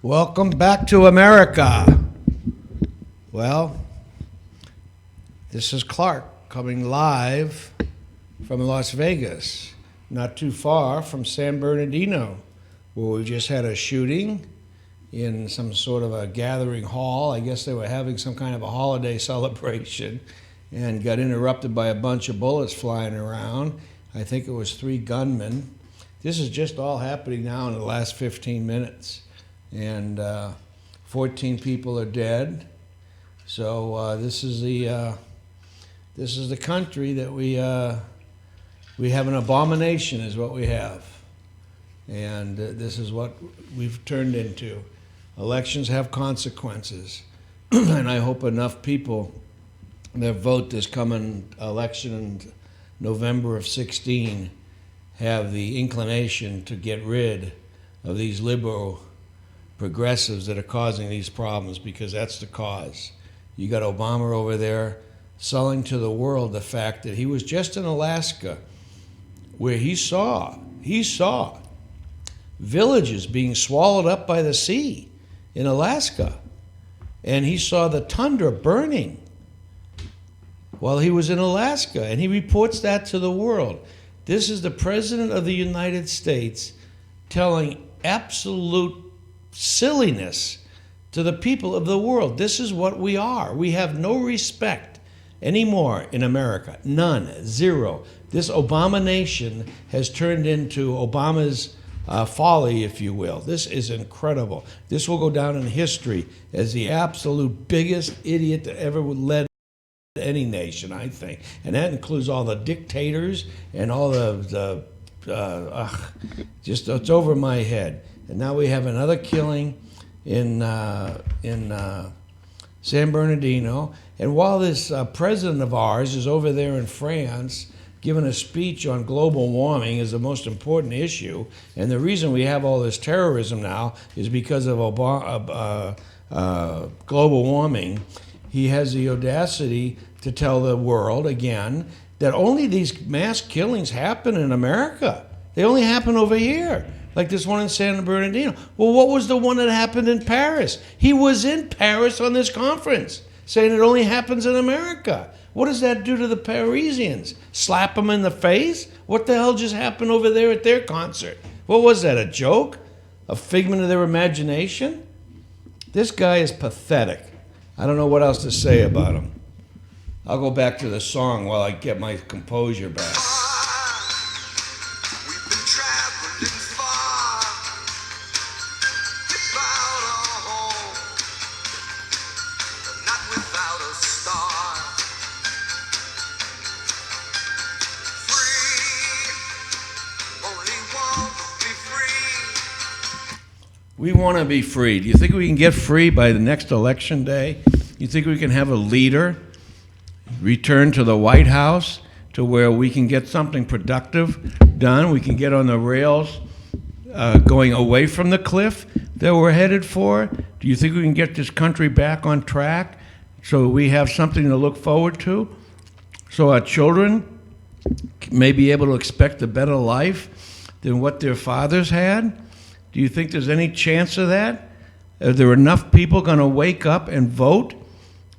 Welcome back to America. Well, this is Clark coming live from Las Vegas, not too far from San Bernardino, where we just had a shooting in some sort of a gathering hall. I guess they were having some kind of a holiday celebration and got interrupted by a bunch of bullets flying around. I think it was 3 gunmen. This is just all happening now in the last 15 minutes. And 14 people are dead. So this is the country that we have an abomination, is what we have, and this is what we've turned into. Elections have consequences, and I hope enough people that vote this coming election in November of 16 have the inclination to get rid of these liberal progressives that are causing these problems, because that's the cause. You got Obama over there selling to the world the fact that he was just in Alaska, where he saw villages being swallowed up by the sea in Alaska, and he saw the tundra burning while he was in Alaska, and he reports that to the world. This is the President of the United States telling absolute silliness to the people of the world. This is what we are. We have no respect anymore in America. None. Zero. This Obama nation has turned into Obama's folly, if you will. This is incredible. This will go down in history as the absolute biggest idiot that ever led any nation, I think. And that includes all the dictators and all just it's over my head. And now we have another killing in San Bernardino. And while this president of ours is over there in France giving a speech on global warming is the most important issue, and the reason we have all this terrorism now is because of global warming, he has the audacity to tell the world again that only these mass killings happen in America. They only happen over here. Like this one in San Bernardino. Well, what was the one that happened in Paris? He was in Paris on this conference, saying it only happens in America. What does that do to the Parisians? Slap them in the face? What the hell just happened over there at their concert? What was that, a joke? A figment of their imagination? This guy is pathetic. I don't know what else to say about him. I'll go back to the song while I get my composure back. We want to be free. Do you think we can get free by the next election day? You think we can have a leader return to the White House to where we can get something productive done? We can get on the rails going away from the cliff that we're headed for? Do you think we can get this country back on track so we have something to look forward to? So our children may be able to expect a better life than what their fathers had? Do you think there's any chance of that? Are there enough people going to wake up and vote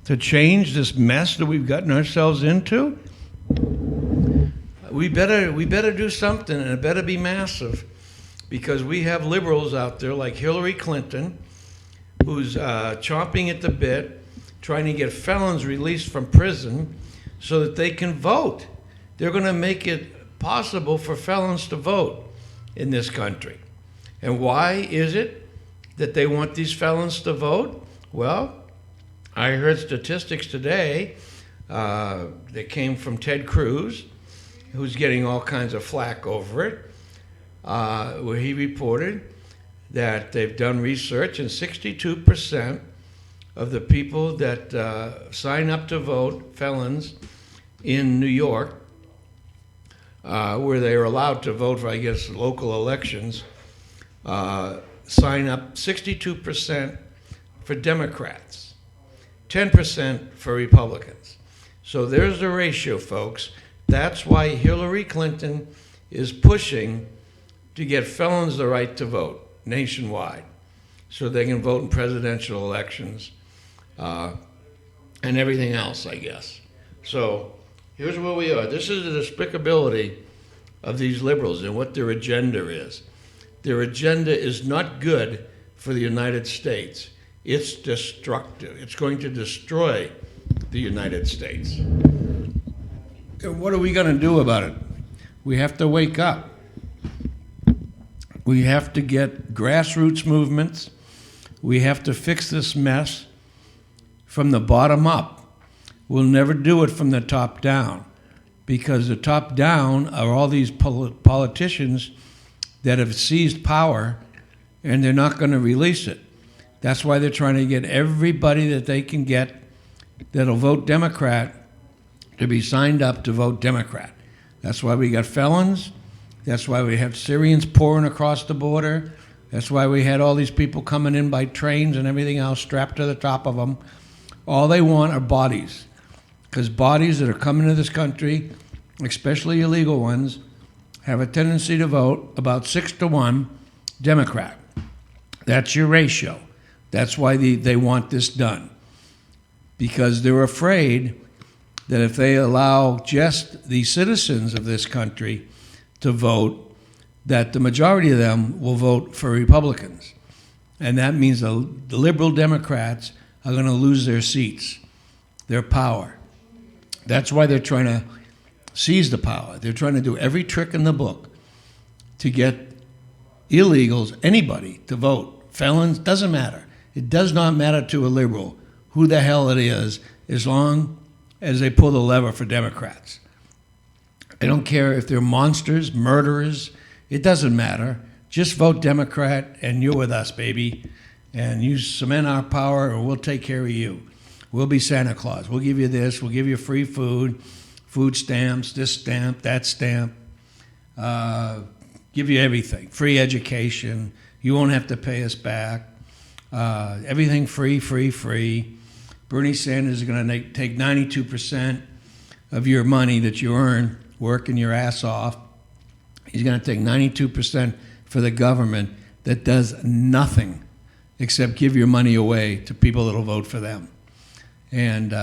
to change this mess that we've gotten ourselves into? We better do something, and it better be massive, because we have liberals out there like Hillary Clinton, who's chomping at the bit, trying to get felons released from prison so that they can vote. They're going to make it possible for felons to vote in this country. And why is it that they want these felons to vote? Well, I heard statistics today that came from Ted Cruz, who's getting all kinds of flack over it, where he reported that they've done research and 62% of the people that sign up to vote, felons, in New York, where they are allowed to vote for, I guess, local elections, sign up 62% for Democrats, 10% for Republicans. So there's the ratio, folks. That's why Hillary Clinton is pushing to get felons the right to vote nationwide. so they can vote in presidential elections and everything else, I guess. So here's where we are. This is the despicability of these liberals and what their agenda is. Their agenda is not good for the United States. It's destructive. It's going to destroy the United States. And what are we going to do about it? We have to wake up. We have to get grassroots movements. We have to fix this mess from the bottom up. We'll never do it from the top down, because the top down are all these politicians that have seized power, and they're not going to release it. That's why they're trying to get everybody that they can get that'll vote Democrat to be signed up to vote Democrat. That's why we got felons. That's why we have Syrians pouring across the border. That's why we had all these people coming in by trains and everything else strapped to the top of them. All they want are bodies, because bodies that are coming to this country, especially illegal ones, have a tendency to vote about 6-1 Democrat. That's your ratio. That's why they want this done, because they're afraid that if they allow just the citizens of this country to vote, that the majority of them will vote for Republicans. And that means the liberal Democrats are going to lose their seats, their power. That's why they're trying to seize the power. They're trying to do every trick in the book to get illegals, anybody, to vote. Felons, doesn't matter. It does not matter to a liberal who the hell it is, as long as they pull the lever for Democrats. I don't care if they're monsters, murderers. It doesn't matter. Just vote Democrat, and you're with us, baby. And you cement our power, or we'll take care of you. We'll be Santa Claus. We'll give you this. We'll give you free food, food stamps, this stamp, that stamp. Give you everything. Free education. You won't have to pay us back. Everything free, free, free. Bernie Sanders is going to take 92% of your money that you earn working your ass off. He's going to take 92% for the government that does nothing except give your money away to people that will vote for them. And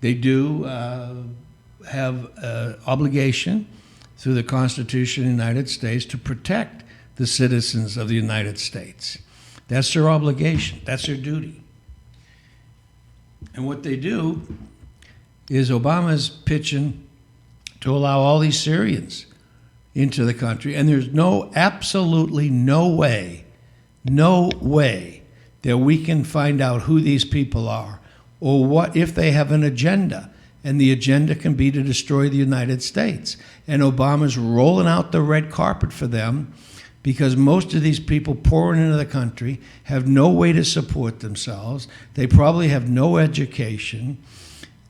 they do have an obligation through the Constitution of the United States to protect the citizens of the United States. That's their obligation. That's their duty. And what they do is Obama's pitching to allow all these Syrians into the country. And there's absolutely no way that we can find out who these people are or what if they have an agenda. And the agenda can be to destroy the United States. And Obama's rolling out the red carpet for them, because most of these people pouring into the country have no way to support themselves. They probably have no education.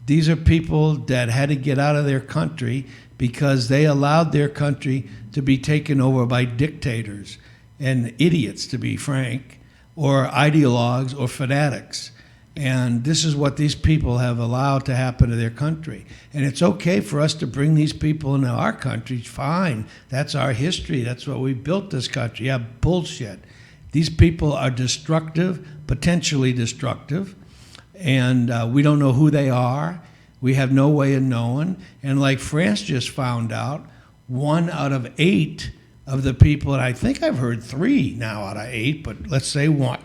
These are people that had to get out of their country because they allowed their country to be taken over by dictators and idiots, to be frank, or ideologues or fanatics. And this is what these people have allowed to happen to their country. And it's okay for us to bring these people into our country. Fine. That's our history. That's what we built this country. Yeah, bullshit. These people are destructive, potentially destructive, and we don't know who they are. We have no way of knowing. And like France just found out, 1 out of 8 of the people, and I think I've heard 3 now out of 8, but let's say 1.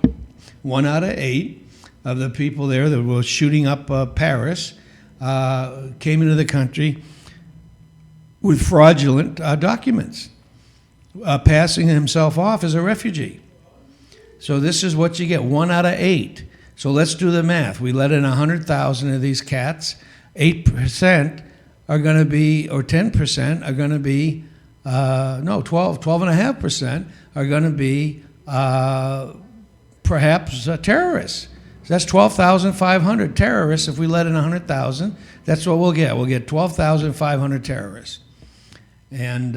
1 out of 8 of the people there that were shooting up Paris came into the country with fraudulent documents, passing himself off as a refugee. So this is what you get, 1 out of 8. So let's do the math. We let in 100,000 of these cats. 8% are going to be, or 10% are going to be, 12.5% are going to be perhaps terrorists. So that's 12,500 terrorists. If we let in 100,000, that's what we'll get. We'll get 12,500 terrorists. And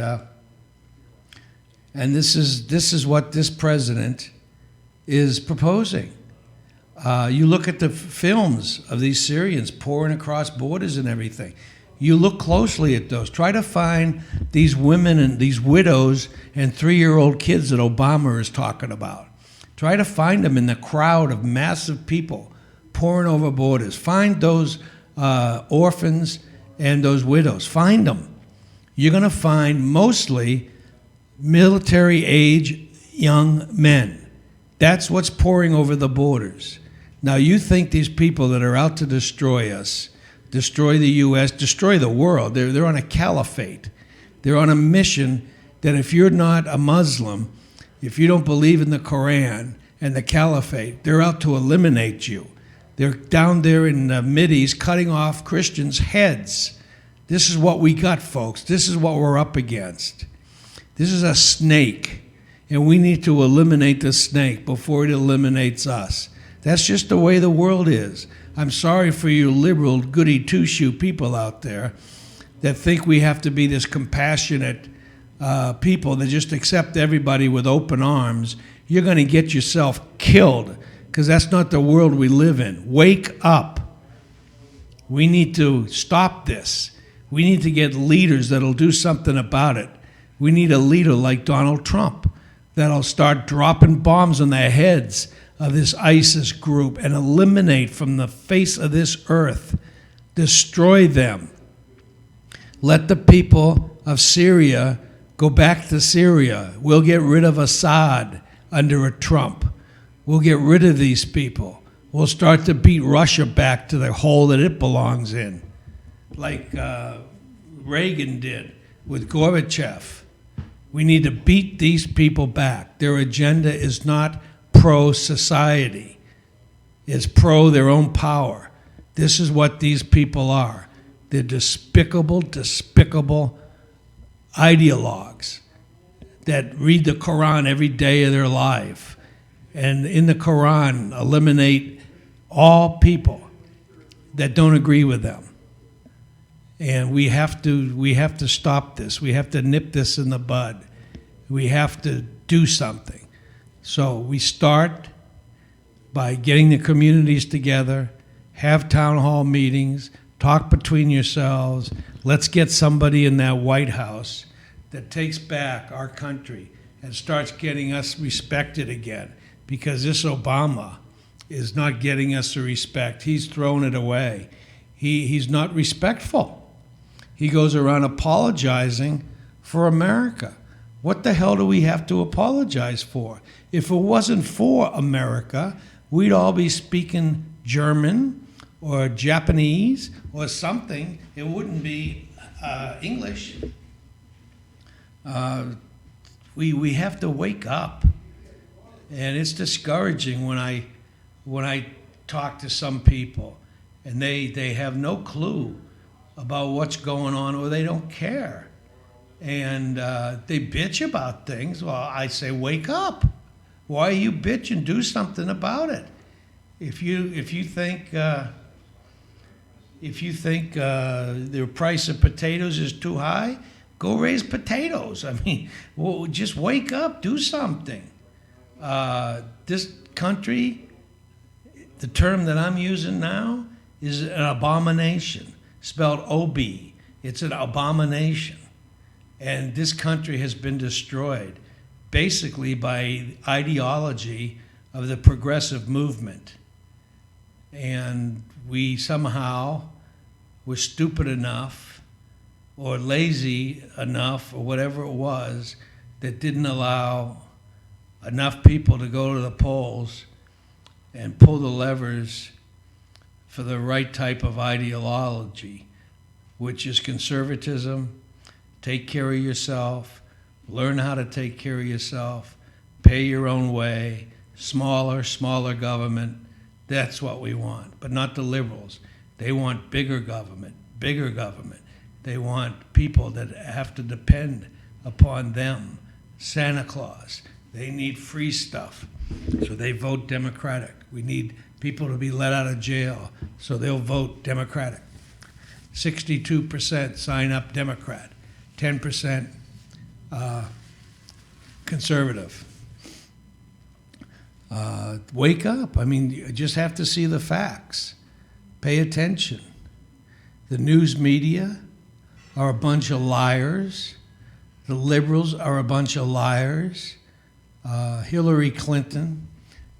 this is what this president is proposing. You look at the films of these Syrians pouring across borders and everything. You look closely at those. Try to find these women and these widows and 3-year-old kids that Obama is talking about. Try to find them in the crowd of massive people pouring over borders. Find those orphans and those widows. Find them. You're going to find mostly military age young men. That's what's pouring over the borders. Now, you think these people that are out to destroy us, destroy the U.S., destroy the world, they're on a caliphate. They're on a mission that if you're not a Muslim, if you don't believe in the Quran and the caliphate, they're out to eliminate you. They're down there in the Mideast cutting off Christians' heads. This is what we got, folks. This is what we're up against. This is a snake, and we need to eliminate the snake before it eliminates us. That's just the way the world is. I'm sorry for you liberal, goody two-shoe people out there that think we have to be this compassionate people that just accept everybody with open arms. You're going to get yourself killed because that's not the world we live in. Wake up. We need to stop this. We need to get leaders that'll do something about it. We need a leader like Donald Trump that'll start dropping bombs on the heads of this ISIS group and eliminate from the face of this earth. Destroy them. Let the people of Syria go back to Syria. We'll get rid of Assad under a Trump. We'll get rid of these people. We'll start to beat Russia back to the hole that it belongs in, like Reagan did with Gorbachev. We need to beat these people back. Their agenda is not pro-society. It's pro their own power. This is what these people are. They're despicable ideologues that read the Quran every day of their life. And in the Quran, eliminate all people that don't agree with them. And we have to stop this. We have to nip this in the bud. We have to do something. So we start by getting the communities together, have town hall meetings, talk between yourselves. Let's get somebody in that White House that takes back our country and starts getting us respected again, because this Obama is not getting us the respect. He's thrown it away. He's not respectful. He goes around apologizing for America. What the hell do we have to apologize for? If it wasn't for America, we'd all be speaking German or Japanese or something. It wouldn't be English. We have to wake up. And it's discouraging when I talk to some people and they have no clue about what's going on, or they don't care. And they bitch about things. Well, I say, wake up. Why are you bitching? Do something about it. If you think the price of potatoes is too high, go raise potatoes. I mean, well, just wake up. Do something. This country, the term that I'm using now, is an abomination, spelled O-B. It's an abomination. And this country has been destroyed basically by ideology of the progressive movement. And we somehow were stupid enough or lazy enough or whatever it was that didn't allow enough people to go to the polls and pull the levers for the right type of ideology, which is conservatism, take care of yourself, learn how to take care of yourself, pay your own way, smaller government. That's what we want, but not the liberals. They want bigger government. They want people that have to depend upon them. Santa Claus. They need free stuff, so they vote Democratic. We need people to be let out of jail, so they'll vote Democratic. 62% sign up Democrat, 10% conservative. Wake up. I mean, you just have to see the facts. Pay attention. The news media are a bunch of liars. The liberals are a bunch of liars. Hillary Clinton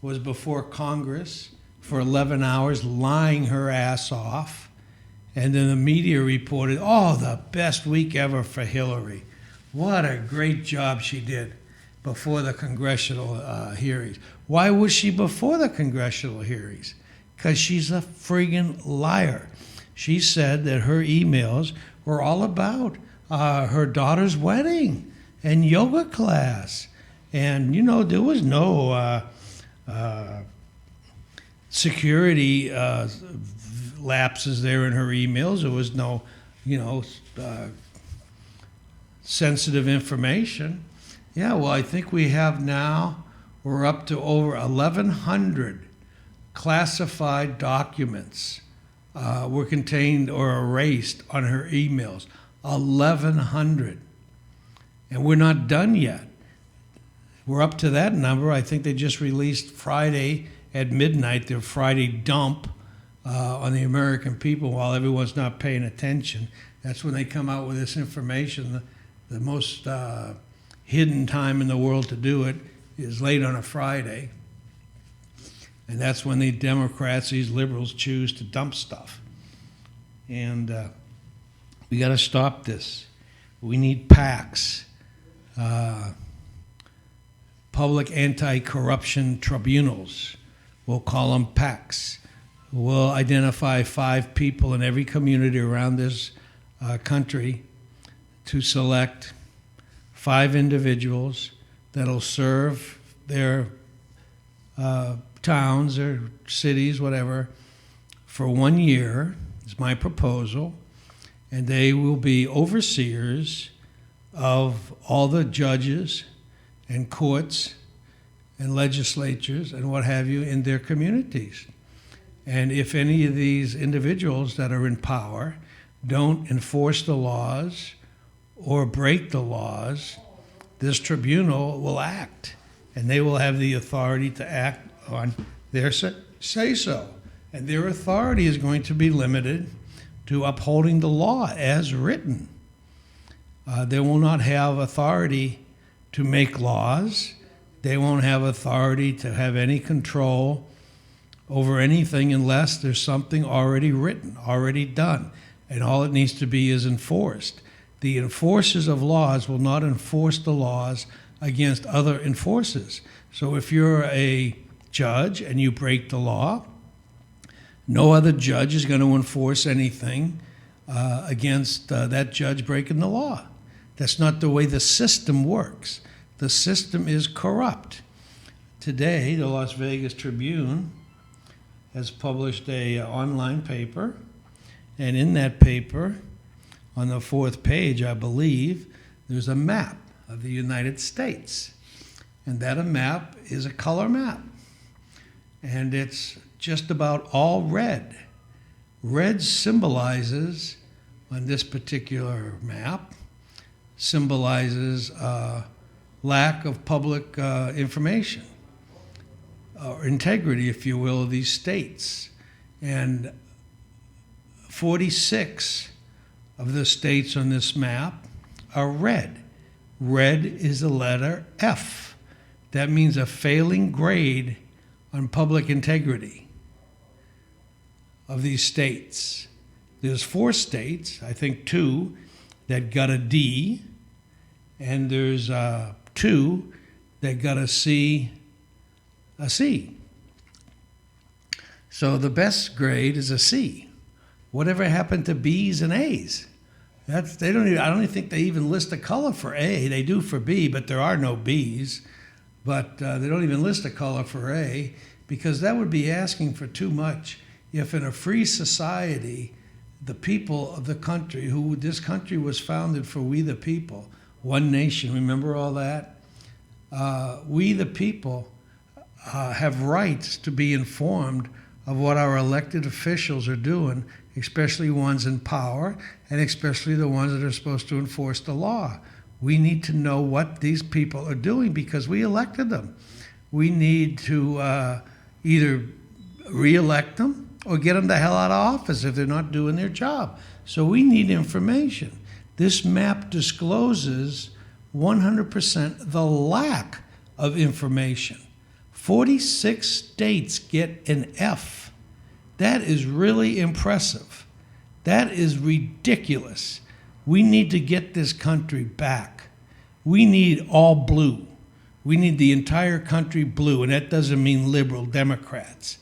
was before Congress for 11 hours, lying her ass off. And then the media reported, oh, the best week ever for Hillary. What a great job she did before the congressional hearings. Why was she before the congressional hearings? Because she's a friggin' liar. She said that her emails were all about her daughter's wedding and yoga class. And, you know, there was no security lapses there in her emails. There was no, sensitive information. Yeah, well, I think we're up to over 1,100 classified documents were contained or erased on her emails. 1,100. And we're not done yet. We're up to that number. I think they just released Friday at midnight their Friday dump on the American people while everyone's not paying attention. That's when they come out with this information. The most hidden time in the world to do it is late on a Friday. And that's when the Democrats, these liberals, choose to dump stuff. And we got to stop this. We need PACs, public anti-corruption tribunals. We'll call them PACs. We'll identify 5 people in every community around this country to select 5 individuals that'll serve their towns or cities, whatever, for 1 year, is my proposal, and they will be overseers of all the judges and courts and legislatures and what have you in their communities. And if any of these individuals that are in power don't enforce the laws or break the laws, this tribunal will act, and they will have the authority to act on their say-so. And their authority is going to be limited to upholding the law as written. They will not have authority to make laws. They won't have authority to have any control over anything unless there's something already written, already done, and all it needs to be is enforced. The enforcers of laws will not enforce the laws against other enforcers. So if you're a judge and you break the law, no other judge is going to enforce anything against that judge breaking the law. That's not the way the system works. The system is corrupt. Today, the Las Vegas Tribune has published an online paper, and in that paper, on the 4th page, I believe, there's a map of the United States. And that map is a color map. And it's just about all red. Red symbolizes, on this particular map, symbolizes lack of public information, or integrity, if you will, of these states. And 46 of the states on this map are red. Red is the letter F. That means a failing grade on public integrity of these states. There's 4 states, I think 2, that got a D, and there's 2 that got a C. So the best grade is a C. Whatever happened to B's and A's? I don't even think they even list a color for A. They do for B, but there are no B's. But they don't even list a color for A, because that would be asking for too much. If in a free society, the people of the country, this country was founded for we the people, one nation, remember all that? We the people have rights to be informed of what our elected officials are doing, especially ones in power, and especially the ones that are supposed to enforce the law. We need to know what these people are doing because we elected them. We need to either re-elect them or get them the hell out of office if they're not doing their job. So we need information. This map discloses 100% the lack of information 46 states get an F. That is really impressive. That is ridiculous. We need to get this country back. We need all blue. We need the entire country blue, and that doesn't mean liberal Democrats.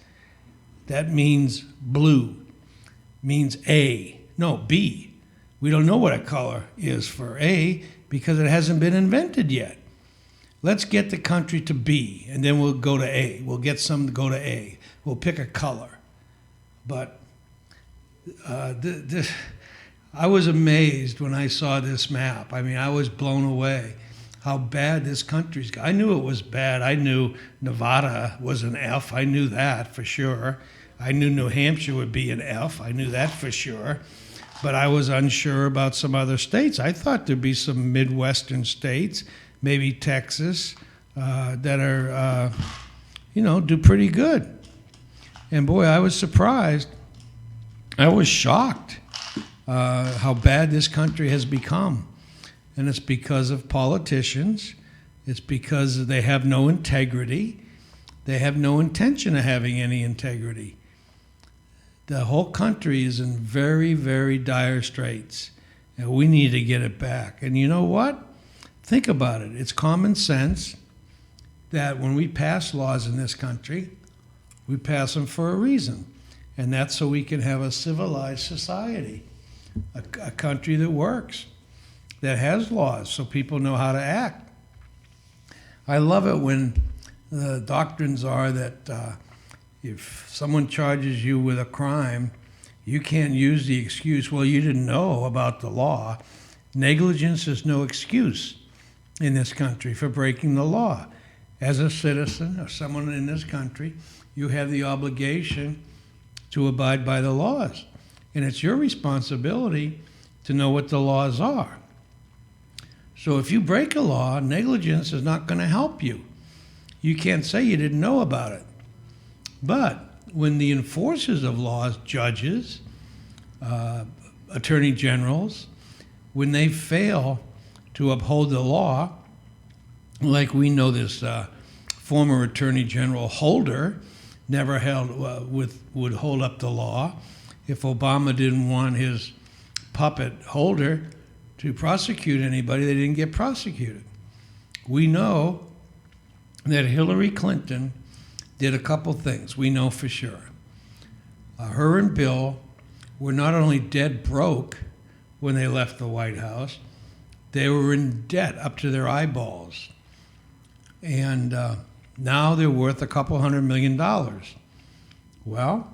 That means blue, means A. No, B. We don't know what a color is for A because it hasn't been invented yet. Let's get the country to B, and then we'll go to A. We'll get some to go to A. We'll pick a color. But I was amazed when I saw this map. I mean, I was blown away how bad this country's got. I knew it was bad. I knew Nevada was an F. I knew that for sure. I knew New Hampshire would be an F. I knew that for sure. But I was unsure about some other states. I thought there'd be some Midwestern states, maybe Texas, that are, do pretty good. And boy, I was surprised. I was shocked how bad this country has become. And it's because of politicians. It's because they have no integrity. They have no intention of having any integrity. The whole country is in very, very dire straits. And we need to get it back. And you know what? Think about it. It's common sense that when we pass laws in this country, we pass them for a reason. And that's so we can have a civilized society, a country that works, that has laws so people know how to act. I love it when the doctrines are that if someone charges you with a crime, you can't use the excuse, well, you didn't know about the law. Negligence is no excuse in this country for breaking the law. As a citizen or someone in this country, you have the obligation to abide by the laws. And it's your responsibility to know what the laws are. So if you break a law, negligence is not going to help you. You can't say you didn't know about it. But when the enforcers of laws, judges, attorney generals, when they fail to uphold the law, like we know this former Attorney General Holder never would hold up the law. If Obama didn't want his puppet Holder to prosecute anybody, they didn't get prosecuted. We know that Hillary Clinton did a couple things. We know for sure. Her and Bill were not only dead broke when they left the White House, they were in debt up to their eyeballs. And now they're worth $200 million. Well,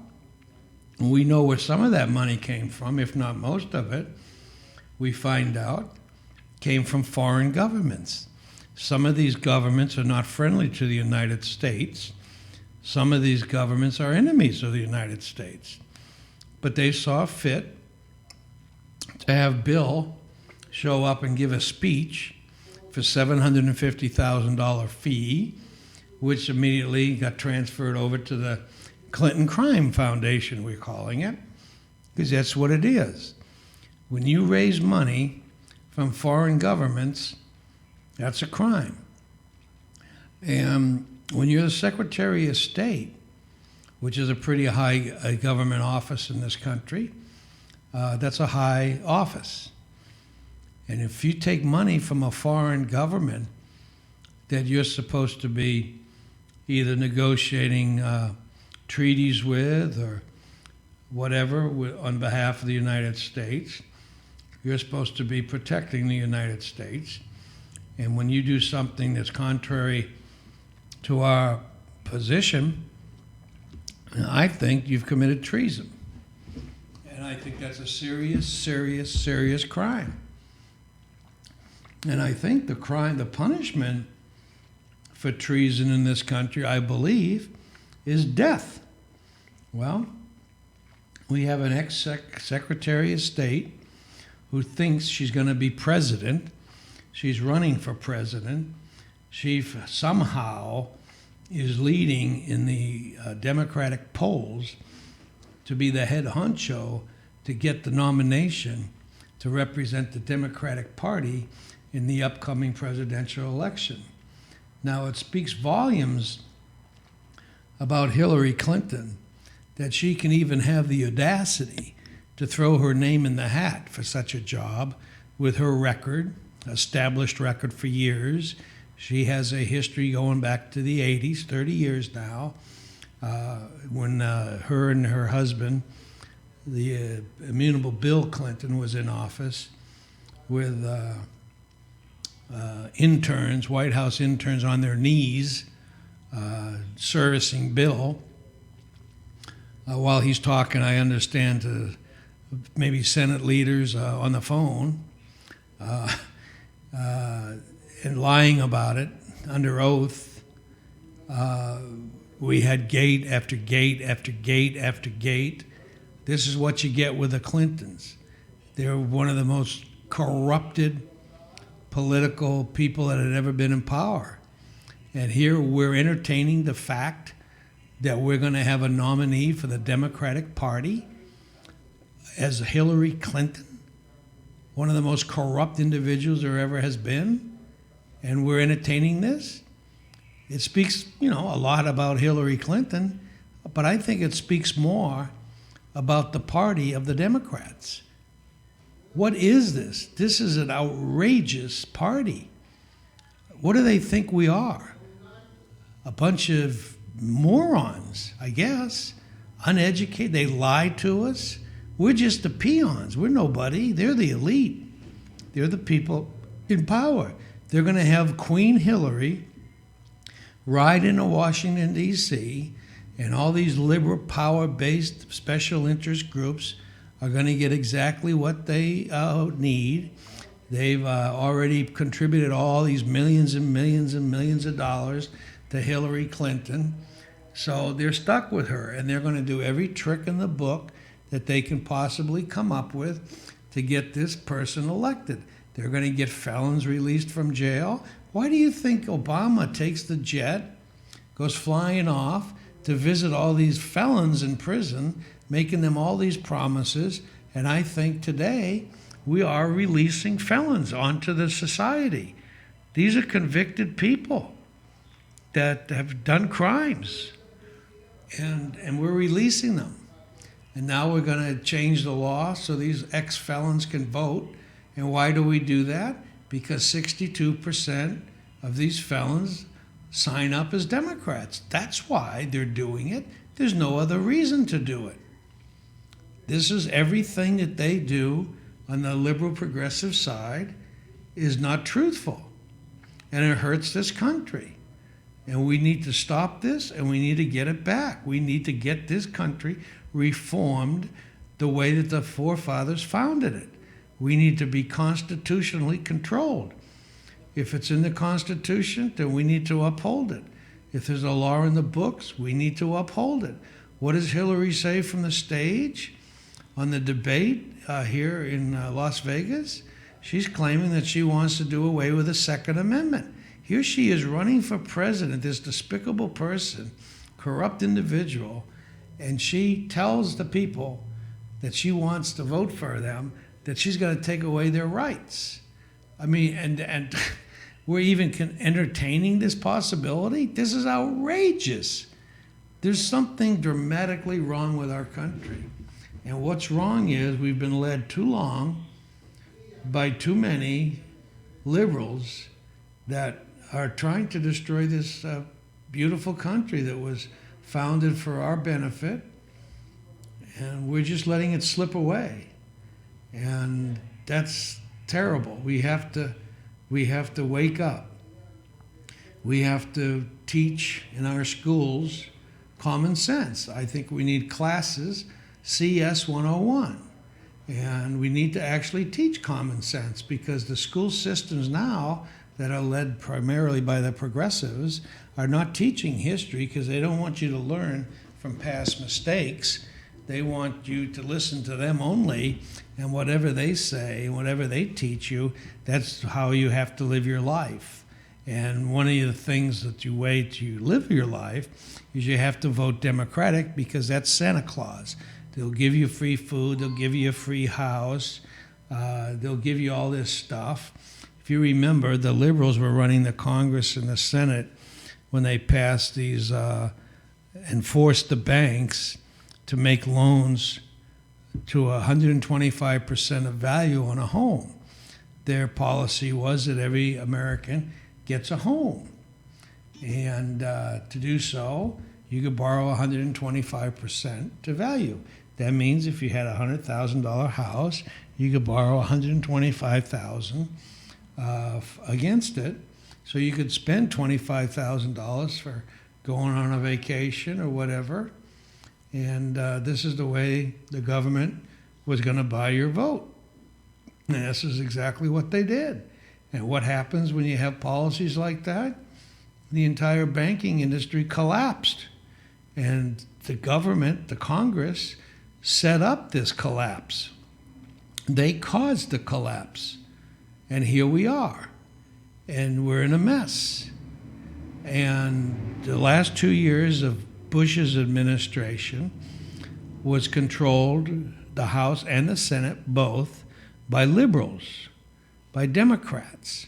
we know where some of that money came from, if not most of it. We find out came from foreign governments. Some of these governments are not friendly to the United States. Some of these governments are enemies of the United States. But they saw fit to have Bill show up and give a speech for $750,000 fee, which immediately got transferred over to the Clinton Crime Foundation, we're calling it, because that's what it is. When you raise money from foreign governments, that's a crime. And when you're the Secretary of State, which is a pretty high government office in this country, that's a high office. And if you take money from a foreign government that you're supposed to be either negotiating treaties with or whatever on behalf of the United States, you're supposed to be protecting the United States. And when you do something that's contrary to our position, I think you've committed treason. And I think that's a serious, serious, serious crime. And I think the punishment for treason in this country, I believe, is death. Well, we have an ex-Secretary of State who thinks she's going to be president. She's running for president. She somehow is leading in the Democratic polls to be the head honcho to get the nomination to represent the Democratic Party in the upcoming presidential election. Now, it speaks volumes about Hillary Clinton that she can even have the audacity to throw her name in the hat for such a job with her record, established record for years. She has a history going back to the 80s, 30 years now, when her and her husband, the immutable Bill Clinton, was in office with interns, White House interns on their knees, servicing Bill. While he's talking, I understand, to maybe Senate leaders on the phone, and lying about it under oath. We had gate after gate after gate after gate. This is what you get with the Clintons. They're one of the most corrupted political people that had ever been in power. And here we're entertaining the fact that we're going to have a nominee for the Democratic Party as Hillary Clinton, one of the most corrupt individuals there ever has been, and we're entertaining this. It speaks, a lot about Hillary Clinton, but I think it speaks more about the party of the Democrats. What is this? This is an outrageous party. What do they think we are? A bunch of morons, I guess, uneducated. They lied to us. We're just the peons. We're nobody. They're the elite. They're the people in power. They're going to have Queen Hillary ride into Washington, D.C., and all these liberal power-based special interest groups are going to get exactly what they need. They've already contributed all these millions and millions and millions of dollars to Hillary Clinton. So they're stuck with her, and they're going to do every trick in the book that they can possibly come up with to get this person elected. They're going to get felons released from jail. Why do you think Obama takes the jet, goes flying off to visit all these felons in prison, making them all these promises? And I think today we are releasing felons onto the society. These are convicted people that have done crimes, and we're releasing them. And now we're going to change the law so these ex-felons can vote. And why do we do that? Because 62% of these felons sign up as Democrats. That's why they're doing it. There's no other reason to do it. This is everything that they do on the liberal progressive side is not truthful. And it hurts this country. And we need to stop this, and we need to get it back. We need to get this country reformed the way that the forefathers founded it. We need to be constitutionally controlled. If it's in the Constitution, then we need to uphold it. If there's a law in the books, we need to uphold it. What does Hillary say from the stage on the debate here in Las Vegas? She's claiming that she wants to do away with the Second Amendment. Here she is running for president, this despicable person, corrupt individual, and she tells the people that she wants to vote for them, that she's going to take away their rights. I mean, and we're even entertaining this possibility? This is outrageous. There's something dramatically wrong with our country. And what's wrong is we've been led too long by too many liberals that are trying to destroy this beautiful country that was founded for our benefit, and we're just letting it slip away. And that's terrible. We have to wake up. We have to teach in our schools common sense. I think we need classes, CS 101. And we need to actually teach common sense, because the school systems now that are led primarily by the progressives are not teaching history, because they don't want you to learn from past mistakes. They want you to listen to them only, and whatever they say, whatever they teach you, that's how you have to live your life. And one of the things that you way to live your life is you have to vote Democratic, because that's Santa Claus. They'll give you free food, they'll give you a free house, they'll give you all this stuff. If you remember, the liberals were running the Congress and the Senate when they passed these and forced the banks to make loans to 125% of value on a home. Their policy was that every American gets a home. And to do so, you could borrow 125% to value. That means if you had a $100,000 house, you could borrow $125,000 against it. So you could spend $25,000 for going on a vacation or whatever. And this is the way the government was going to buy your vote. And this is exactly what they did. And what happens when you have policies like that? The entire banking industry collapsed. And the government, the Congress, set up this collapse. They caused the collapse. And here we are. And we're in a mess. And the last 2 years of Bush's administration was controlled, the House and the Senate both, by liberals, by Democrats.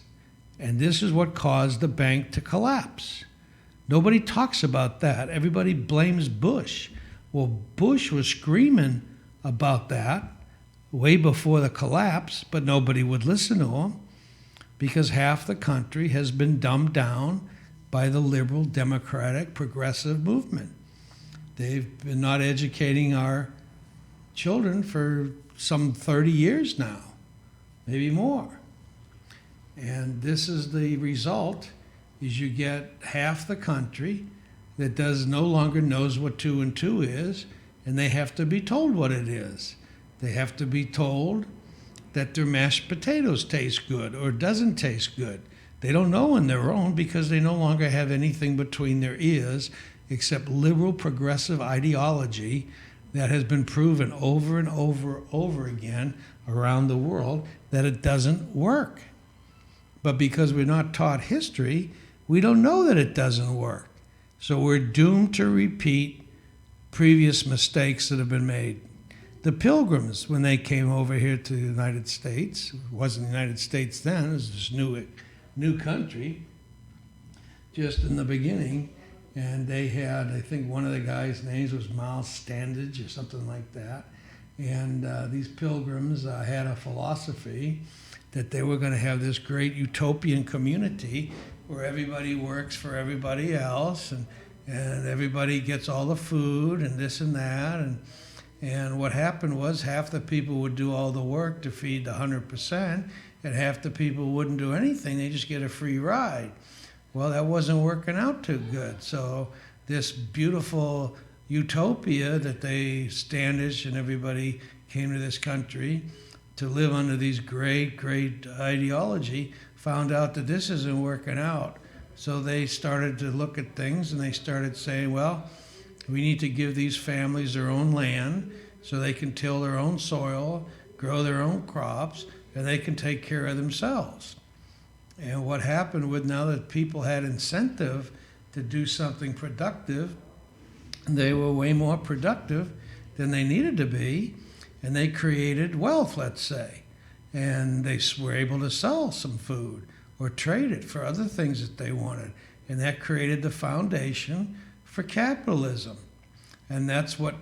And this is what caused the bank to collapse. Nobody talks about that. Everybody blames Bush. Well, Bush was screaming about that way before the collapse, but nobody would listen to him because half the country has been dumbed down by the liberal, democratic, progressive movement. They've been not educating our children for some 30 years now, maybe more. And this is the result, is you get half the country that no longer knows what 2 and 2 is, and they have to be told what it is. They have to be told that their mashed potatoes taste good or doesn't taste good. They don't know on their own because they no longer have anything between their ears except liberal progressive ideology that has been proven over and over again around the world that it doesn't work. But because we're not taught history, we don't know that it doesn't work. So we're doomed to repeat previous mistakes that have been made. The Pilgrims, when they came over here to the United States, it wasn't the United States then, it was this new country, just in the beginning, and they had, I think one of the guys' names was Miles Standage or something like that, and these Pilgrims had a philosophy that they were going to have this great utopian community where everybody works for everybody else, and everybody gets all the food and this and that, and what happened was half the people would do all the work to feed the 100%, and half the people wouldn't do anything. They just get a free ride. Well, that wasn't working out too good. So this beautiful utopia that Standish and everybody came to this country to live under these great ideology, found out that this isn't working out. So they started to look at things and they started saying, well, we need to give these families their own land so they can till their own soil, grow their own crops, and they can take care of themselves. And what happened was now that people had incentive to do something productive, they were way more productive than they needed to be, and they created wealth, let's say. And they were able to sell some food or trade it for other things that they wanted. And that created the foundation for capitalism. And that's what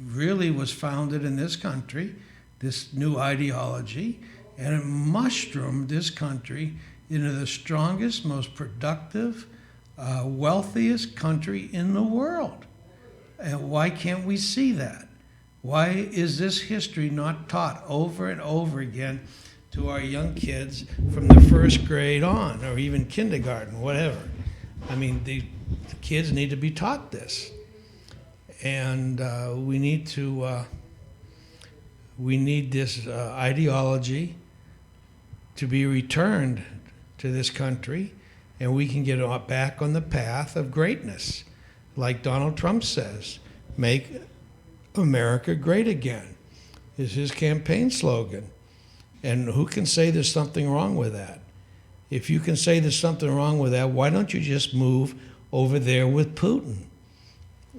really was founded in this country, this new ideology, and it mushroomed this country into the strongest, most productive, wealthiest country in the world. And why can't we see that? Why is this history not taught over and over again to our young kids from the first grade on, or even kindergarten, whatever? I mean, the kids need to be taught this. And we need this ideology to be returned to this country, and we can get back on the path of greatness. Like Donald Trump says, make America great again is his campaign slogan. And who can say there's something wrong with that? If you can say there's something wrong with that, why don't you just move over there with Putin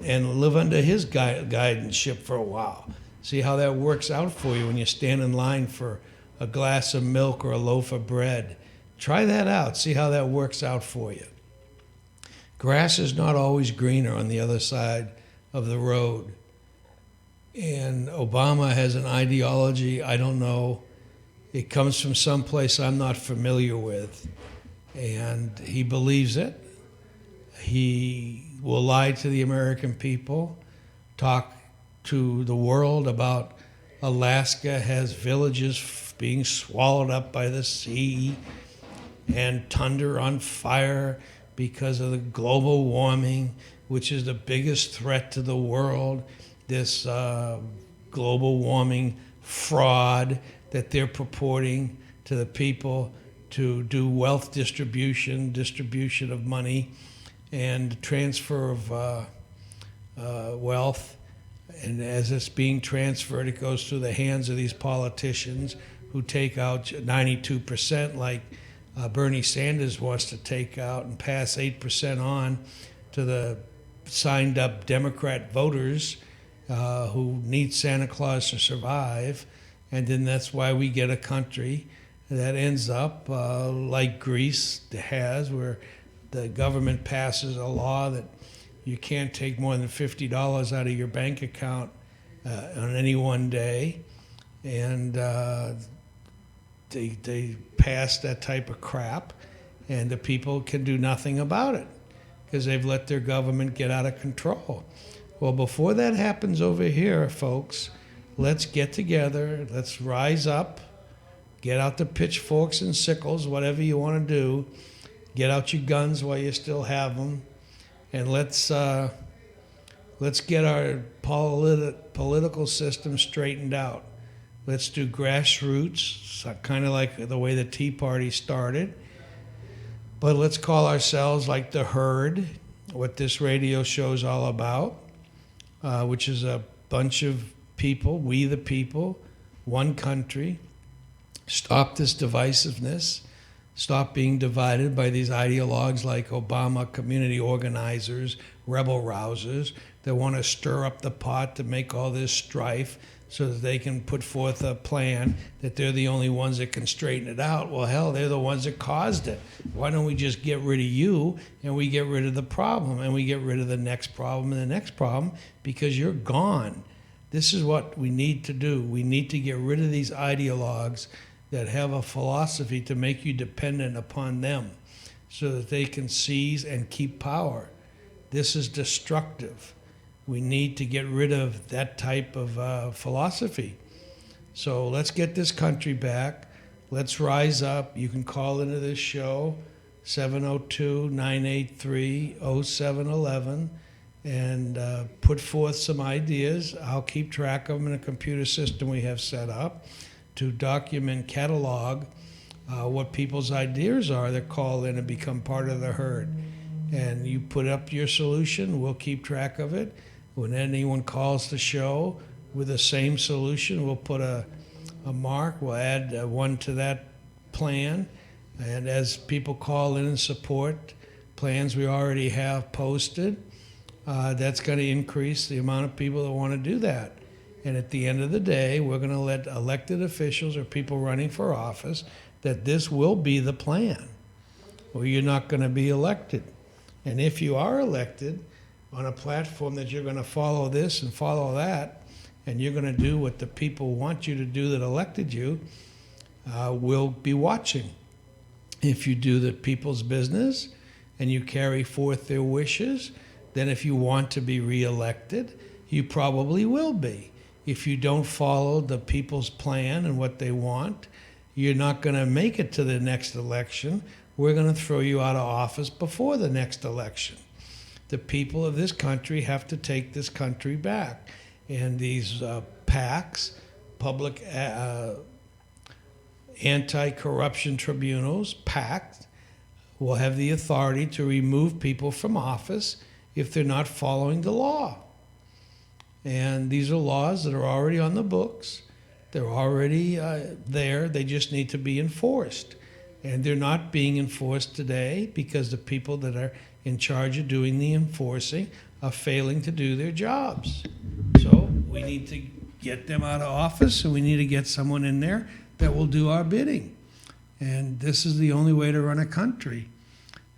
and live under his guidance for a while? See how that works out for you when you stand in line for a glass of milk or a loaf of bread. Try that out. See how that works out for you. Grass is not always greener on the other side of the road. And Obama has an ideology, I don't know. It comes from someplace I'm not familiar with. And he believes it. He will lie to the American people, talk to the world about Alaska has villages being swallowed up by the sea and tundra on fire because of the global warming, which is the biggest threat to the world. This global warming fraud that they're purporting to the people to do wealth distribution of money, and transfer of wealth. And as it's being transferred, it goes through the hands of these politicians who take out 92%, like Bernie Sanders wants to take out, and pass 8% on to the signed up Democrat voters who need Santa Claus to survive. And then that's why we get a country that ends up like Greece has, where the government passes a law that you can't take more than $50 out of your bank account on any one day. And they pass that type of crap, and the people can do nothing about it because they've let their government get out of control. Well, before that happens over here, folks, let's get together, let's rise up, get out the pitchforks and sickles, whatever you want to do. Get out your guns while you still have them, and let's get our political system straightened out. Let's do grassroots, kind of like the way the Tea Party started. But let's call ourselves like the herd, what this radio show is all about, which is a bunch of people, we the people, one country. Stop this divisiveness. Stop being divided by these ideologues like Obama, community organizers, rebel rousers that want to stir up the pot to make all this strife so that they can put forth a plan that they're the only ones that can straighten it out. Well, hell, they're the ones that caused it. Why don't we just get rid of you and we get rid of the problem and we get rid of the next problem and the next problem, because you're gone. This is what we need to do. We need to get rid of these ideologues that have a philosophy to make you dependent upon them so that they can seize and keep power. This is destructive. We need to get rid of that type of philosophy. So let's get this country back. Let's rise up. You can call into this show, 702-983-0711, and put forth some ideas. I'll keep track of them in a computer system we have set up to document, catalog what people's ideas are that call in and become part of the herd. And you put up your solution, we'll keep track of it. When anyone calls the show with the same solution, we'll put a mark, we'll add one to that plan. And as people call in and support plans we already have posted, that's going to increase the amount of people that want to do that. And at the end of the day, we're going to let elected officials or people running for office that this will be the plan, or you're not going to be elected. And if you are elected on a platform that you're going to follow this and follow that, and you're going to do what the people want you to do that elected you, we'll be watching. If you do the people's business and you carry forth their wishes, then if you want to be reelected, you probably will be. If you don't follow the people's plan and what they want, you're not going to make it to the next election. We're going to throw you out of office before the next election. The people of this country have to take this country back. And these PACs, public anti-corruption tribunals, PACs, will have the authority to remove people from office if they're not following the law. And these are laws that are already on the books. They're already there. They just need to be enforced. And they're not being enforced today because the people that are in charge of doing the enforcing are failing to do their jobs. So we need to get them out of office, and we need to get someone in there that will do our bidding. And this is the only way to run a country.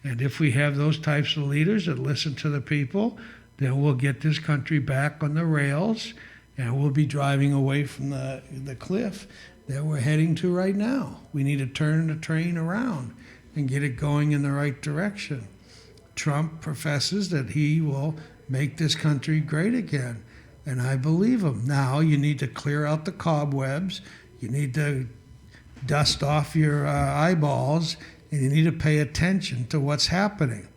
And if we have those types of leaders that listen to the people, then we'll get this country back on the rails, and we'll be driving away from the cliff that we're heading to right now. We need to turn the train around and get it going in the right direction. Trump professes that he will make this country great again, and I believe him. Now you need to clear out the cobwebs, you need to dust off your eyeballs, and you need to pay attention to what's happening.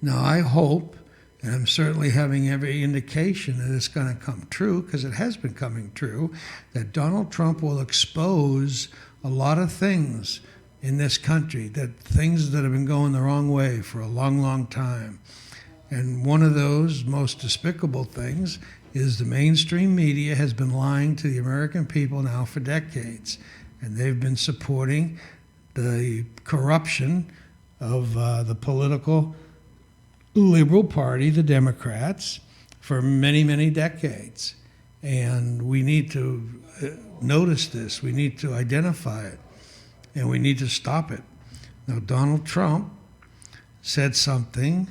Now I hope, and I'm certainly having every indication that it's going to come true, because it has been coming true, that Donald Trump will expose a lot of things in this country, that things that have been going the wrong way for a long, long time. And one of those most despicable things is the mainstream media has been lying to the American people now for decades. And they've been supporting the corruption of the political liberal party, the Democrats, for many, many decades. And we need to notice this. We need to identify it. And we need to stop it. Now, Donald Trump said something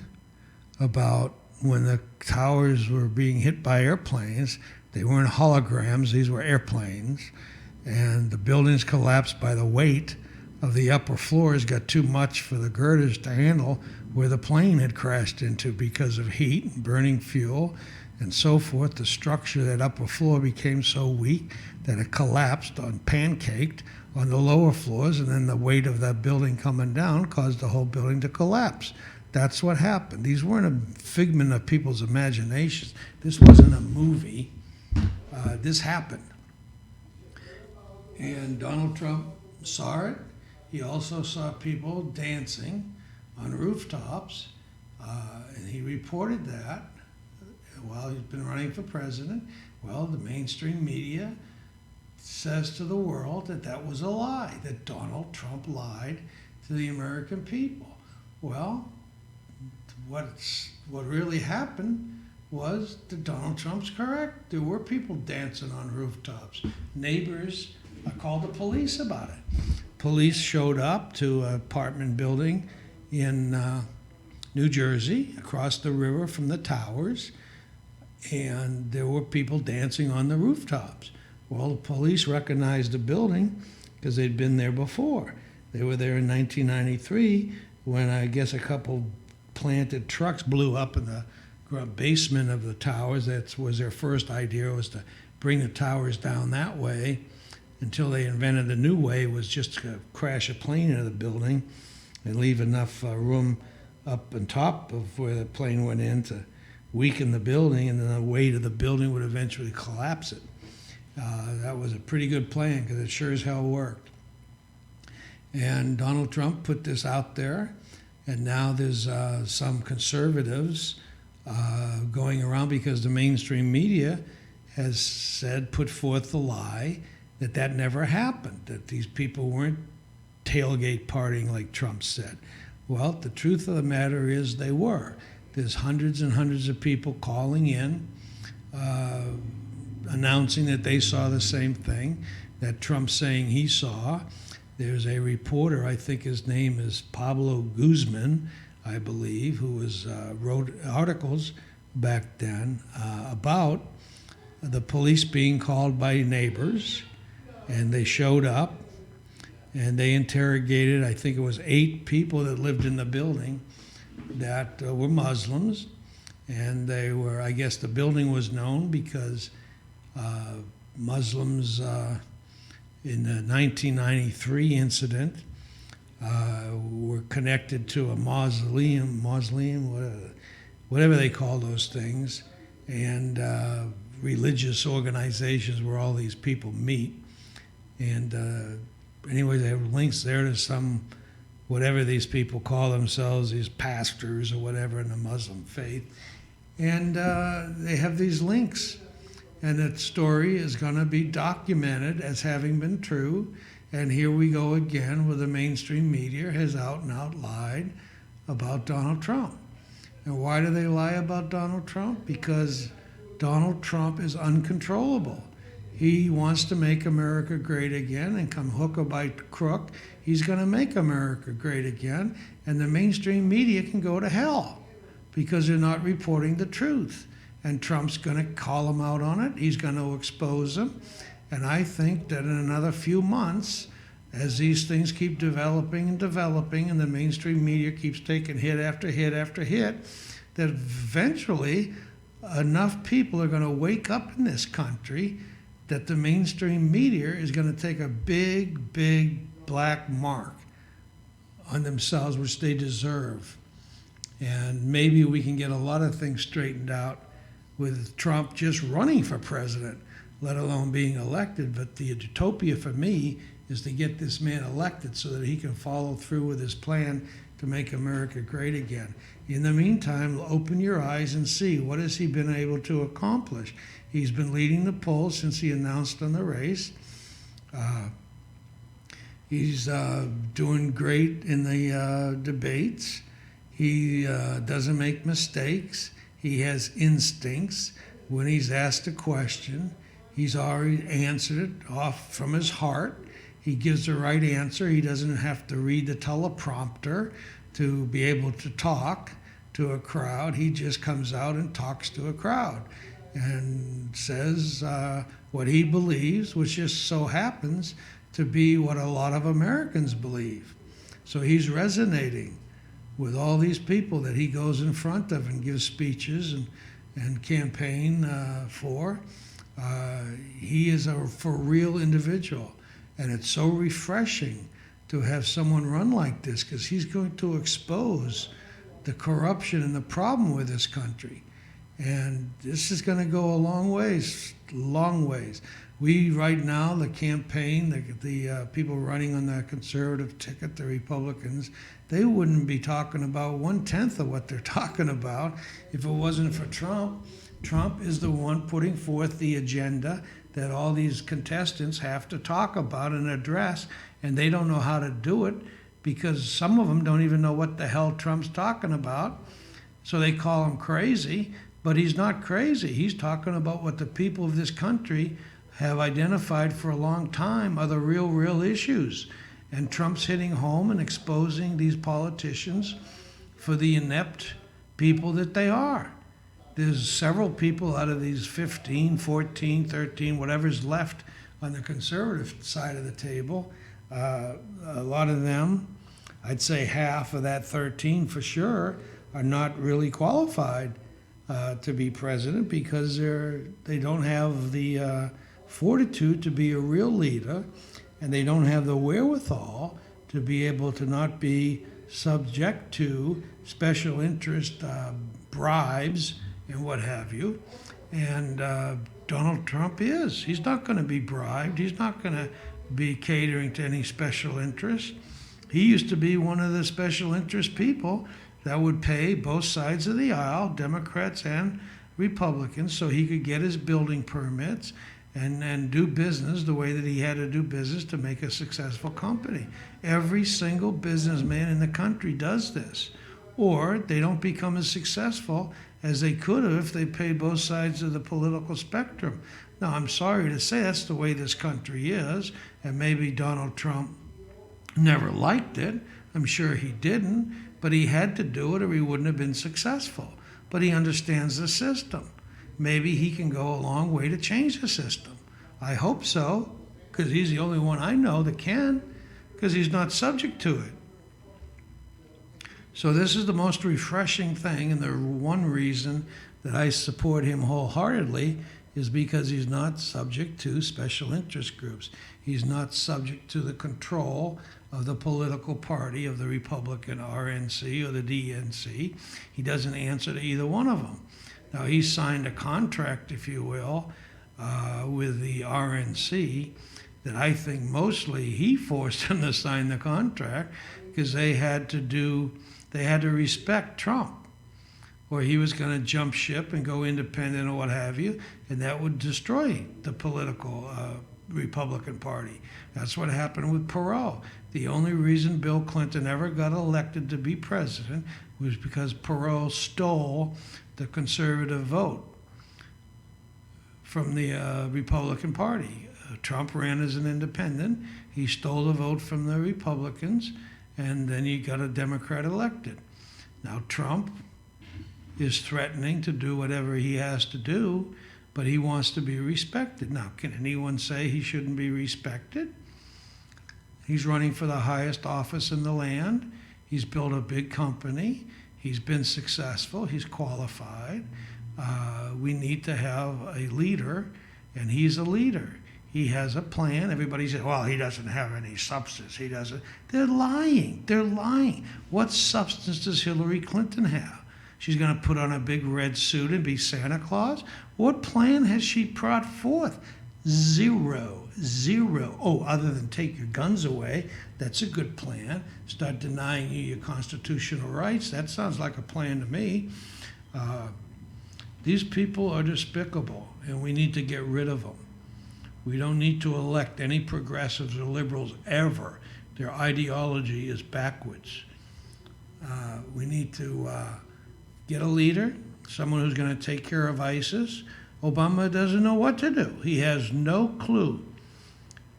about when the towers were being hit by airplanes. They weren't holograms, these were airplanes. And the buildings collapsed by the weight of the upper floors, got too much for the girders to handle where the plane had crashed into because of heat and burning fuel and so forth. The structure of that upper floor became so weak that it collapsed, pancaked on the lower floors, and then the weight of that building coming down caused the whole building to collapse. That's what happened. These weren't a figment of people's imaginations. This wasn't a movie. This happened. And Donald Trump saw it. He also saw people dancing on rooftops, and he reported that while he's been running for president. Well, the mainstream media says to the world that that was a lie, that Donald Trump lied to the American people. Well, what really happened was that Donald Trump's correct. There were people dancing on rooftops. Neighbors called the police about it. Police showed up to an apartment building in New Jersey, across the river from the towers, and there were people dancing on the rooftops. Well, the police recognized the building because they'd been there before. They were there in 1993 when I guess a couple planted trucks blew up in the basement of the towers. That was their first idea, was to bring the towers down that way, until they invented the new way, was just to crash a plane into the building and leave enough room up on top of where the plane went in to weaken the building, and then the weight of the building would eventually collapse it. That was a pretty good plan, because it sure as hell worked. And Donald Trump put this out there, and now there's some conservatives going around, because the mainstream media has said, put forth the lie that that never happened, that these people weren't tailgate partying like Trump said. Well, the truth of the matter is they were. There's hundreds and hundreds of people calling in, announcing that they saw the same thing that Trump's saying he saw. There's a reporter, I think his name is Pablo Guzman, I believe, who wrote articles back then about the police being called by neighbors, and they showed up and they interrogated, I think it was 8 people that lived in the building that were Muslims, and they were, I guess the building was known because Muslims in the 1993 incident were connected to a mausoleum, whatever they call those things, and religious organizations where all these people meet. And anyway, they have links there to some, whatever these people call themselves, these pastors or whatever in the Muslim faith. And they have these links. And that story is going to be documented as having been true. And here we go again, where the mainstream media has out and out lied about Donald Trump. And why do they lie about Donald Trump? Because Donald Trump is uncontrollable. He wants to make America great again, and come hook or by crook, he's going to make America great again. And the mainstream media can go to hell, because they're not reporting the truth. And Trump's going to call them out on it. He's going to expose them. And I think that in another few months, as these things keep developing and developing, and the mainstream media keeps taking hit after hit after hit, that eventually enough people are going to wake up in this country that the mainstream media is going to take a big, big black mark on themselves, which they deserve. And maybe we can get a lot of things straightened out with Trump just running for president, let alone being elected. But the utopia for me is to get this man elected so that he can follow through with his plan to make America great again. In the meantime, open your eyes and see what has he been able to accomplish. He's been leading the polls since he announced on the race. He's doing great in the debates. He doesn't make mistakes. He has instincts. When he's asked a question, he's already answered it off from his heart. He gives the right answer. He doesn't have to read the teleprompter to be able to talk to a crowd. He just comes out and talks to a crowd and says what he believes, which just so happens to be what a lot of Americans believe. So he's resonating with all these people that he goes in front of and gives speeches and campaign for. He is a for real individual. And it's so refreshing to have someone run like this, because he's going to expose the corruption and the problem with this country. And this is going to go a long ways, long ways. We, right now, the campaign, the people running on the conservative ticket, the Republicans, they wouldn't be talking about 1/10 of what they're talking about if it wasn't for Trump. Trump is the one putting forth the agenda that all these contestants have to talk about and address, and they don't know how to do it because some of them don't even know what the hell Trump's talking about. So they call him crazy, but he's not crazy. He's talking about what the people of this country have identified for a long time are the real issues. And Trump's hitting home and exposing these politicians for the inept people that they are. There's several people out of these 15, 14, 13, whatever's left on the conservative side of the table. A lot of them, I'd say half of that 13 for sure, are not really qualified to be president because they don't have the fortitude to be a real leader, and they don't have the wherewithal to be able to not be subject to special interest bribes and what have you. And Donald Trump is. He's not going to be bribed. He's not going to be catering to any special interest. He used to be one of the special interest people that would pay both sides of the aisle, Democrats and Republicans, so he could get his building permits and do business the way that he had to do business to make a successful company. Every single businessman in the country does this, or they don't become as successful as they could have if they paid both sides of the political spectrum. Now, I'm sorry to say that's the way this country is, and maybe Donald Trump never liked it. I'm sure he didn't, but he had to do it or he wouldn't have been successful. But he understands the system. Maybe he can go a long way to change the system. I hope so, because he's the only one I know that can, because he's not subject to it. So this is the most refreshing thing, and the one reason that I support him wholeheartedly is because he's not subject to special interest groups. He's not subject to the control of the political party of the Republican RNC or the DNC. He doesn't answer to either one of them. Now, he signed a contract, if you will, with the RNC that I think mostly he forced him to sign the contract because they had to respect Trump, or he was going to jump ship and go independent or what have you, and that would destroy the political Republican Party. That's what happened with Perot. The only reason Bill Clinton ever got elected to be president was because Perot stole the conservative vote from the Republican Party. Trump ran as an independent. He stole the vote from the Republicans, and then you got a Democrat elected. Now, Trump is threatening to do whatever he has to do, but he wants to be respected. Now, can anyone say he shouldn't be respected? He's running for the highest office in the land. He's built a big company. He's been successful. He's qualified. We need to have a leader, and he's a leader. He has a plan. Everybody says, well, he doesn't have any substance. He doesn't. They're lying. They're lying. What substance does Hillary Clinton have? She's going to put on a big red suit and be Santa Claus? What plan has she brought forth? Zero. Oh, other than take your guns away. That's a good plan. Start denying you your constitutional rights. That sounds like a plan to me. These people are despicable, and we need to get rid of them. We don't need to elect any progressives or liberals ever. Their ideology is backwards. We need to get a leader, someone who's going to take care of ISIS. Obama doesn't know what to do. He has no clue.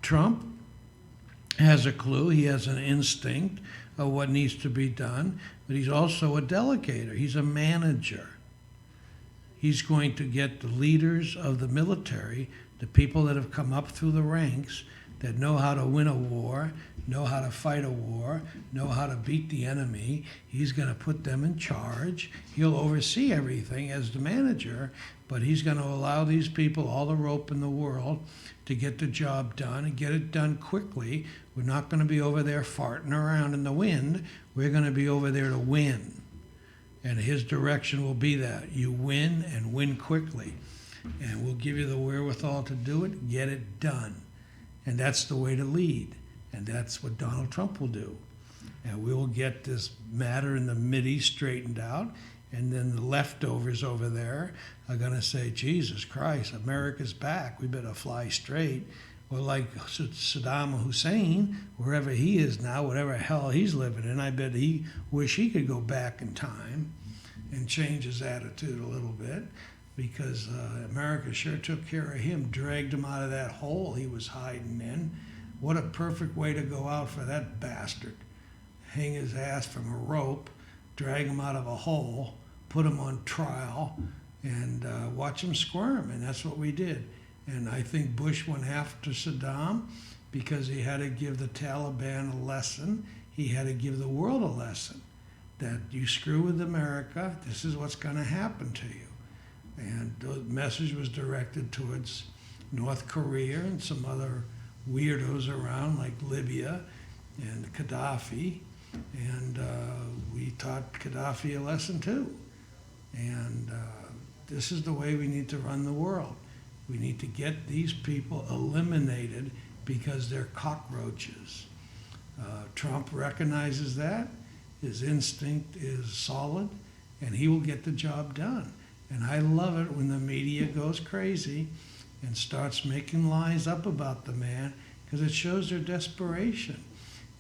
Trump has a clue. He has an instinct of what needs to be done, but he's also a delegator. He's a manager. He's going to get the leaders of the military, the people that have come up through the ranks, that know how to win a war, know how to fight a war, know how to beat the enemy. He's going to put them in charge. He'll oversee everything as the manager, but he's going to allow these people all the rope in the world to get the job done and get it done quickly. We're not going to be over there farting around in the wind. We're going to be over there to win. And his direction will be that. You win and win quickly. And we'll give you the wherewithal to do it, get it done. And that's the way to lead. And that's what Donald Trump will do. And we will get this matter in the Mideast straightened out. And then the leftovers over there are going to say, Jesus Christ, America's back. We better fly straight. Well, like Saddam Hussein, wherever he is now, whatever hell he's living in, I bet he wish he could go back in time and change his attitude a little bit, because America sure took care of him, dragged him out of that hole he was hiding in. What a perfect way to go out for that bastard. Hang his ass from a rope, drag him out of a hole, put him on trial, and watch him squirm. And that's what we did. And I think Bush went after Saddam because he had to give the Taliban a lesson. He had to give the world a lesson that you screw with America, this is what's going to happen to you. And the message was directed towards North Korea and some other weirdos around like Libya and Gaddafi. And we taught Gaddafi a lesson too. And this is the way we need to run the world. We need to get these people eliminated because they're cockroaches. Trump recognizes that. His instinct is solid, and he will get the job done. And I love it when the media goes crazy and starts making lies up about the man, because it shows their desperation.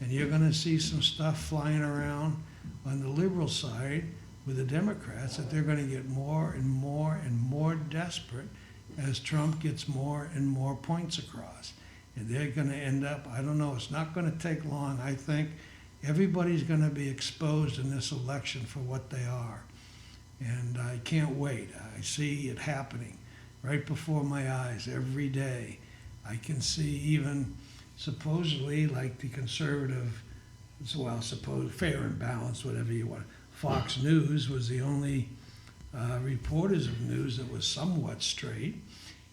And you're going to see some stuff flying around on the liberal side with the Democrats that they're going to get more and more and more desperate as Trump gets more and more points across. And they're going to end up, I don't know, it's not going to take long. I think everybody's going to be exposed in this election for what they are. And I can't wait. I see it happening right before my eyes every day. I can see even supposedly like the conservative, well, suppose fair and balanced, whatever you want. Fox News was the only reporters of news that was somewhat straight.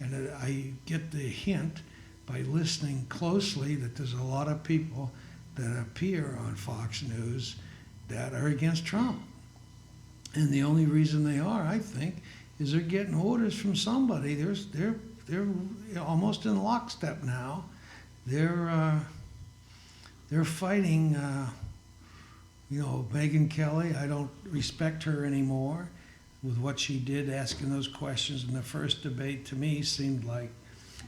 And I get the hint by listening closely that there's a lot of people that appear on Fox News that are against Trump. And the only reason they are, I think, is they're getting orders from somebody. They're almost in lockstep now. They're fighting, Megyn Kelly. I don't respect her anymore with what she did, asking those questions in the first debate. To me, seemed like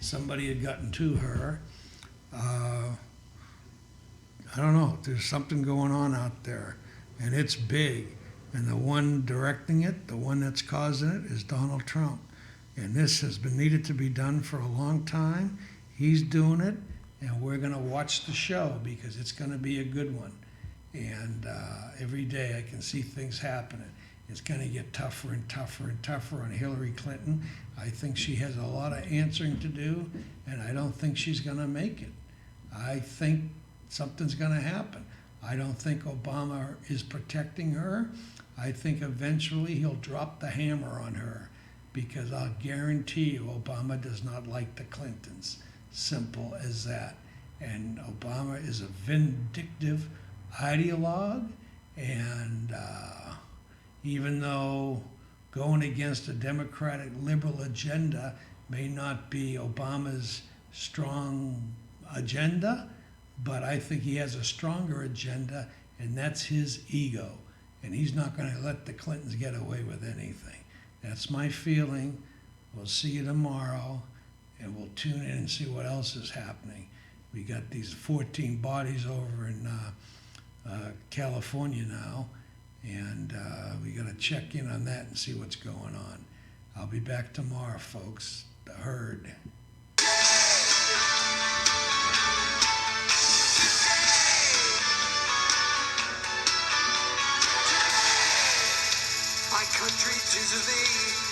somebody had gotten to her. I don't know. There's something going on out there, and it's big. And the one directing it, the one that's causing it, is Donald Trump. And this has been needed to be done for a long time. He's doing it, and we're going to watch the show because it's going to be a good one. And every day I can see things happening. It's going to get tougher and tougher and tougher on Hillary Clinton. I think she has a lot of answering to do, and I don't think she's going to make it. I think something's going to happen. I don't think Obama is protecting her. I think eventually he'll drop the hammer on her, because I'll guarantee you Obama does not like the Clintons. Simple as that. And Obama is a vindictive ideologue, and even though going against a Democratic liberal agenda may not be Obama's strong agenda, but I think he has a stronger agenda, and that's his ego. And he's not going to let the Clintons get away with anything. That's my feeling. We'll see you tomorrow, and we'll tune in and see what else is happening. We got these 14 bodies over in California now, and we got to check in on that and see what's going on. I'll be back tomorrow, folks. The Herd. My country chooses thee.